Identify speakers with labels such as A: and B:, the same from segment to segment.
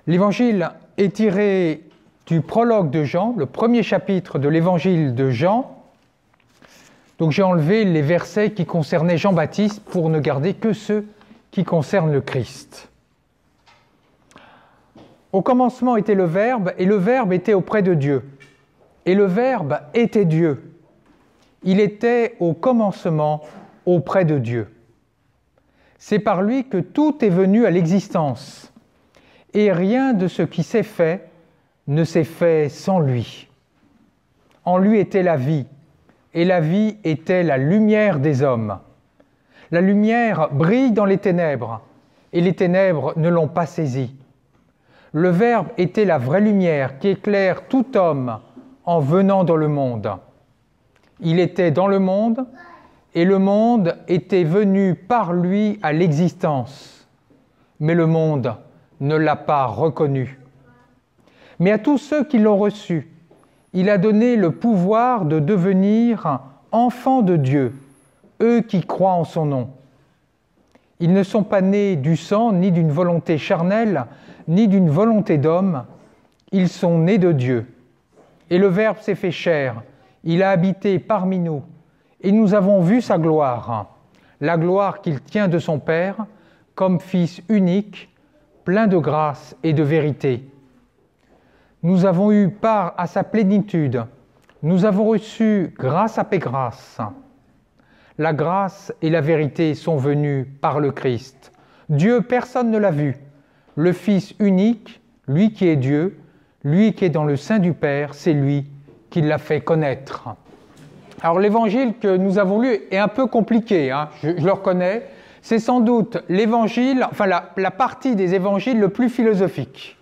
A: L'évangile est tiré du prologue de Jean, le premier chapitre de l'évangile de Jean. Donc j'ai enlevé les versets qui concernaient Jean-Baptiste pour ne garder que ceux qui concernent le Christ. Au commencement était le Verbe, et le Verbe était auprès de Dieu. Et le Verbe était Dieu. Il était au commencement auprès de Dieu. C'est par lui que tout est venu à l'existence, et rien de ce qui s'est fait ne s'est fait sans lui. En lui était la vie, et la vie était la lumière des hommes. La lumière brille dans les ténèbres, et les ténèbres ne l'ont pas saisie. Le Verbe était la vraie lumière qui éclaire tout homme en venant dans le monde. Il était dans le monde, et le monde était venu par lui à l'existence. Mais le monde ne l'a pas reconnu. Mais à tous ceux qui l'ont reçu, il a donné le pouvoir de devenir enfants de Dieu, eux qui croient en son nom. Ils ne sont pas nés du sang, ni d'une volonté charnelle, ni d'une volonté d'homme. Ils sont nés de Dieu. Et le Verbe s'est fait chair. Il a habité parmi nous. Et nous avons vu sa gloire, la gloire qu'il tient de son Père, comme Fils unique, plein de grâce et de vérité. Nous avons eu part à sa plénitude. Nous avons reçu grâce après grâce. La grâce et la vérité sont venues par le Christ. Dieu, personne ne l'a vu. Le Fils unique, lui qui est Dieu, lui qui est dans le sein du Père, c'est lui qui l'a fait connaître. Alors l'évangile que nous avons lu est un peu compliqué, je le reconnais. C'est sans doute l'évangile, enfin la partie des évangiles le plus philosophique.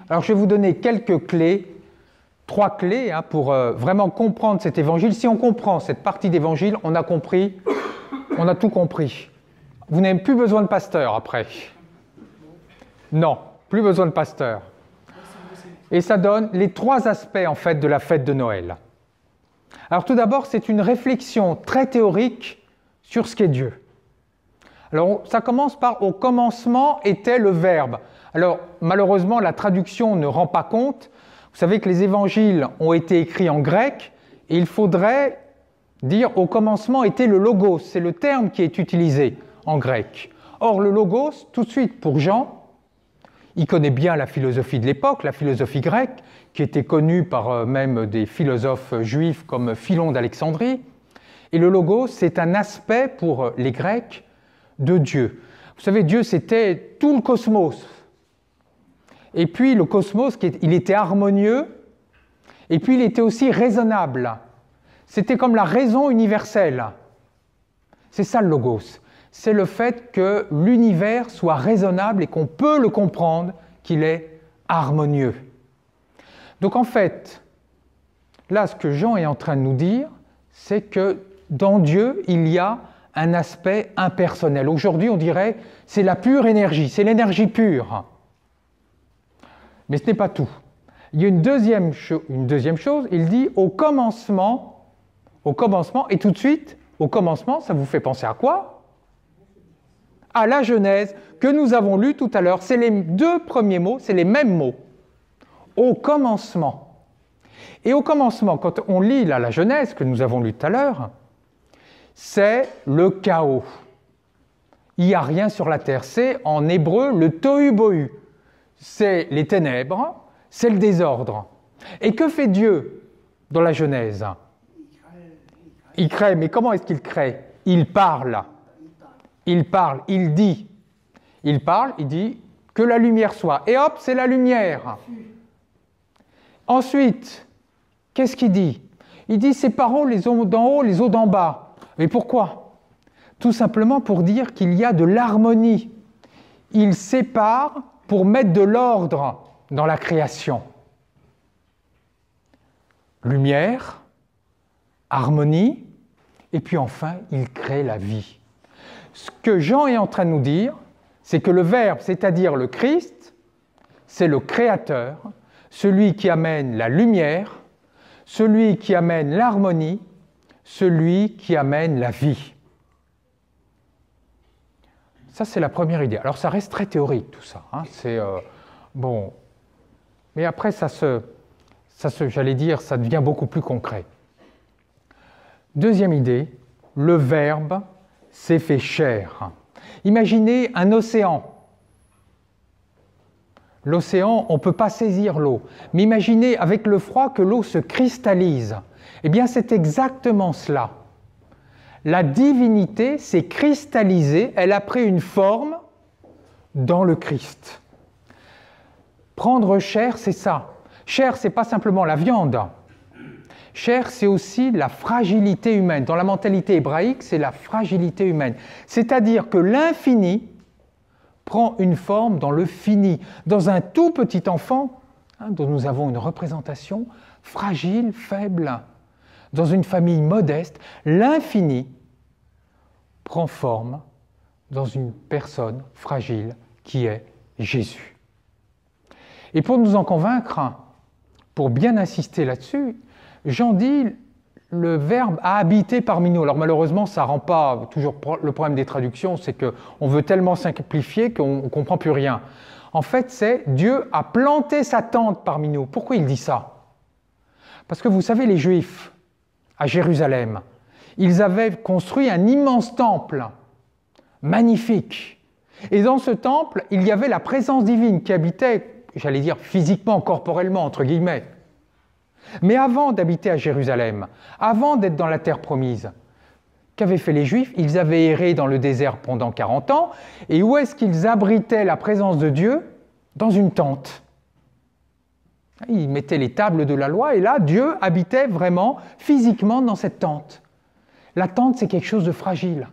A: Alors je vais vous donner quelques clés, 3 clés pour vraiment comprendre cet évangile. Si on comprend cette partie d'évangile, on a compris, on a tout compris. Vous n'avez plus besoin de pasteur après. Non, plus besoin de pasteur. Et ça donne les 3 aspects en fait de la fête de Noël. Alors tout d'abord, c'est une réflexion très théorique sur ce qu'est Dieu. Alors ça commence par « au commencement était le Verbe ». Alors malheureusement, la traduction ne rend pas compte. Vous savez que les évangiles ont été écrits en grec et il faudrait dire « au commencement était le logos ». C'est le terme qui est utilisé en grec. Or le logos, tout de suite pour Jean, il connaît bien la philosophie de l'époque, la philosophie grecque, qui était connue par même des philosophes juifs comme Philon d'Alexandrie. Et le logos, c'est un aspect pour les Grecs de Dieu. Vous savez, Dieu, c'était tout le cosmos. Et puis le cosmos, il était harmonieux, et puis il était aussi raisonnable. C'était comme la raison universelle. C'est ça le logos. C'est le fait que l'univers soit raisonnable et qu'on peut le comprendre, qu'il est harmonieux. Donc en fait, là, ce que Jean est en train de nous dire, c'est que dans Dieu, il y a un aspect impersonnel. Aujourd'hui, on dirait, c'est la pure énergie, c'est l'énergie pure. Mais ce n'est pas tout. Il y a une deuxième chose, il dit au commencement, et tout de suite, au commencement, ça vous fait penser à quoi ? À la Genèse que nous avons lu tout à l'heure. C'est les 2 premiers mots, c'est les mêmes mots. Au commencement. Et au commencement, quand on lit là, la Genèse que nous avons lu tout à l'heure, c'est le chaos. Il n'y a rien sur la terre. C'est en hébreu le tohu bohu. C'est les ténèbres, c'est le désordre. Et que fait Dieu dans la Genèse ? Il crée, mais comment est-ce qu'il crée ? Il parle. Il parle, il dit. Il parle, il dit que la lumière soit. Et hop, c'est la lumière. Ensuite, qu'est-ce qu'il dit ? Il dit séparons les eaux d'en haut, les eaux d'en bas. Mais pourquoi ? Tout simplement pour dire qu'il y a de l'harmonie. Il sépare pour mettre de l'ordre dans la création. Lumière, harmonie, et puis enfin, il crée la vie. Ce que Jean est en train de nous dire, c'est que le Verbe, c'est-à-dire le Christ, c'est le Créateur, celui qui amène la lumière, celui qui amène l'harmonie, celui qui amène la vie. Ça, c'est la première idée. Alors, ça reste très théorique, tout ça. Bon, mais après j'allais dire, ça devient beaucoup plus concret. Deuxième idée, le Verbe s'est fait chair. Imaginez un océan. L'océan, on ne peut pas saisir l'eau, mais imaginez avec le froid que l'eau se cristallise. Eh bien, c'est exactement cela. La divinité s'est cristallisée, elle a pris une forme dans le Christ. Prendre chair, c'est ça. Chair, ce n'est pas simplement la viande. Chair, c'est aussi la fragilité humaine. Dans la mentalité hébraïque, c'est la fragilité humaine. C'est-à-dire que l'infini prend une forme dans le fini. Dans un tout petit enfant, dont nous avons une représentation fragile, faible. Dans une famille modeste, l'infini prend forme dans une personne fragile qui est Jésus. Et pour nous en convaincre, pour bien insister là-dessus, Jean dit le Verbe a habité parmi nous. Alors malheureusement, ça ne rend pas toujours le problème des traductions, c'est qu'on veut tellement simplifier qu'on ne comprend plus rien. En fait, c'est Dieu a planté sa tente parmi nous. Pourquoi il dit ça? Parce que vous savez, les Juifs, à Jérusalem, ils avaient construit un immense temple, magnifique. Et dans ce temple, il y avait la présence divine qui habitait, j'allais dire physiquement, corporellement, entre guillemets. Mais avant d'habiter à Jérusalem, avant d'être dans la terre promise, qu'avaient fait les Juifs? Ils avaient erré dans le désert pendant 40 ans, et où est-ce qu'ils abritaient la présence de Dieu? Dans une tente. Ils mettaient les tables de la loi, et là, Dieu habitait vraiment, physiquement, dans cette tente. La tente, c'est quelque chose de fragile,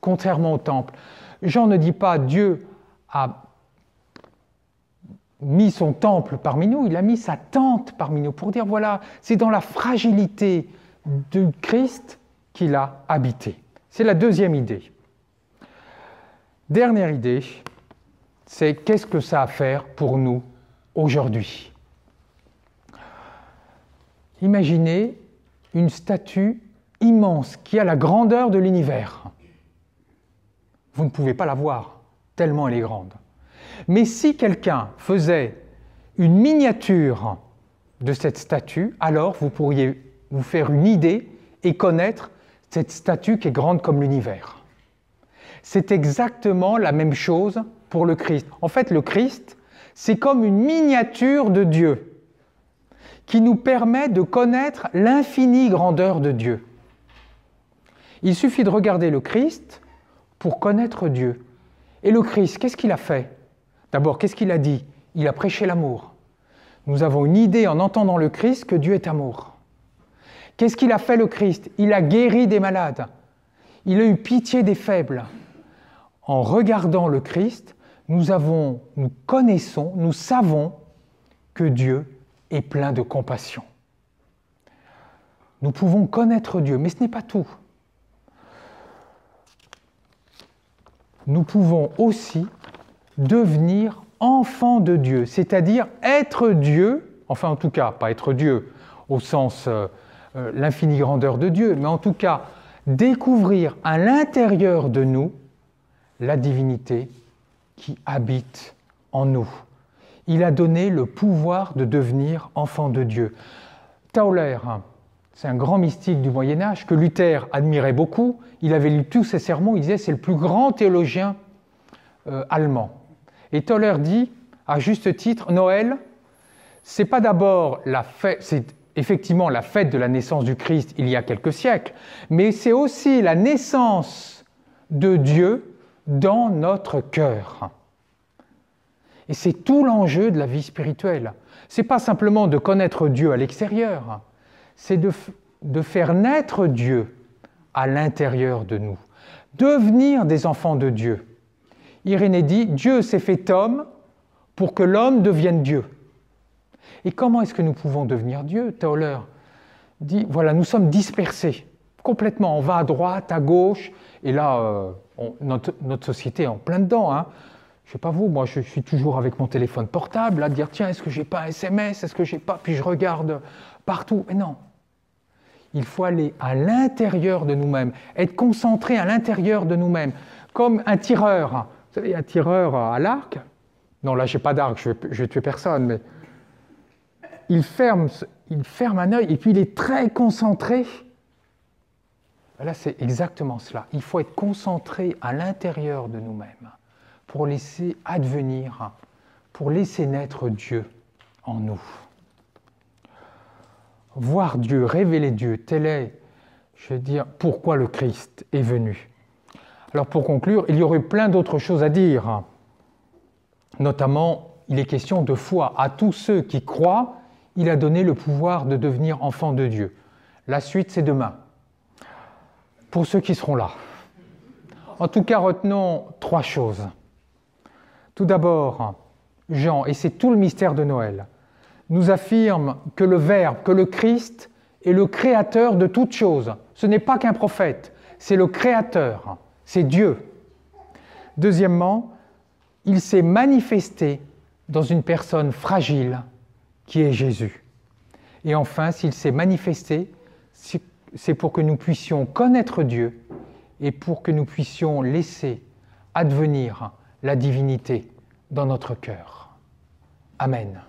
A: contrairement au temple. Jean ne dit pas Dieu a mis son temple parmi nous, il a mis sa tente parmi nous, pour dire voilà, c'est dans la fragilité du Christ qu'il a habité. C'est la deuxième idée. Dernière idée, c'est qu'est-ce que ça a à faire pour nous aujourd'hui? Imaginez une statue immense qui a la grandeur de l'univers. Vous ne pouvez pas la voir, tellement elle est grande. Mais si quelqu'un faisait une miniature de cette statue, alors vous pourriez vous faire une idée et connaître cette statue qui est grande comme l'univers. C'est exactement la même chose pour le Christ. En fait, le Christ, c'est comme une miniature de Dieu qui nous permet de connaître l'infinie grandeur de Dieu. Il suffit de regarder le Christ pour connaître Dieu. Et le Christ, qu'est-ce qu'il a fait? D'abord, qu'est-ce qu'il a dit? Il a prêché l'amour. Nous avons une idée en entendant le Christ que Dieu est amour. Qu'est-ce qu'il a fait le Christ? Il a guéri des malades. Il a eu pitié des faibles. En regardant le Christ, nous connaissons, nous savons que Dieu est plein de compassion. Nous pouvons connaître Dieu, mais ce n'est pas tout. Nous pouvons aussi devenir enfants de Dieu, c'est-à-dire être Dieu, enfin en tout cas, pas être Dieu au sens l'infinie grandeur de Dieu, mais en tout cas découvrir à l'intérieur de nous la divinité qui habite en nous. Il a donné le pouvoir de devenir enfant de Dieu. Tauler, c'est un grand mystique du Moyen-Âge que Luther admirait beaucoup. Il avait lu tous ses sermons, il disait c'est le plus grand théologien allemand. Et Tauler dit, à juste titre, Noël, c'est pas d'abord la fête, c'est effectivement la fête de la naissance du Christ il y a quelques siècles, mais c'est aussi la naissance de Dieu dans notre cœur. Et c'est tout l'enjeu de la vie spirituelle. C'est pas simplement de connaître Dieu à l'extérieur, c'est de faire naître Dieu à l'intérieur de nous, devenir des enfants de Dieu. Irénée dit, Dieu s'est fait homme pour que l'homme devienne Dieu. Et comment est-ce que nous pouvons devenir Dieu? Tauler dit, voilà, nous sommes dispersés, complètement, on va à droite, à gauche, et là, notre société est en plein dedans. Je ne sais pas vous, moi je suis toujours avec mon téléphone portable, à dire, tiens, est-ce que j'ai pas un SMS, est-ce que j'ai pas, puis je regarde partout, mais non. Il faut aller à l'intérieur de nous-mêmes, être concentré à l'intérieur de nous-mêmes, comme un tireur. Vous savez, un tireur à l'arc, Non, là, j'ai pas d'arc, je vais tuer personne, mais il ferme un œil et puis il est très concentré. Là, c'est exactement cela. Il faut être concentré à l'intérieur de nous-mêmes pour laisser advenir, pour laisser naître Dieu en nous. Voir Dieu, révéler Dieu, tel est, je veux dire, pourquoi le Christ est venu. Alors pour conclure, il y aurait plein d'autres choses à dire. Notamment, il est question de foi. À tous ceux qui croient, il a donné le pouvoir de devenir enfants de Dieu. La suite, c'est demain. Pour ceux qui seront là. En tout cas, retenons 3 choses. Tout d'abord, Jean, et c'est tout le mystère de Noël, nous affirme que le Verbe, que le Christ est le créateur de toutes choses. Ce n'est pas qu'un prophète, c'est le créateur, c'est Dieu. Deuxièmement, il s'est manifesté dans une personne fragile qui est Jésus. Et enfin, s'il s'est manifesté, c'est pour que nous puissions connaître Dieu et pour que nous puissions laisser advenir la divinité dans notre cœur. Amen.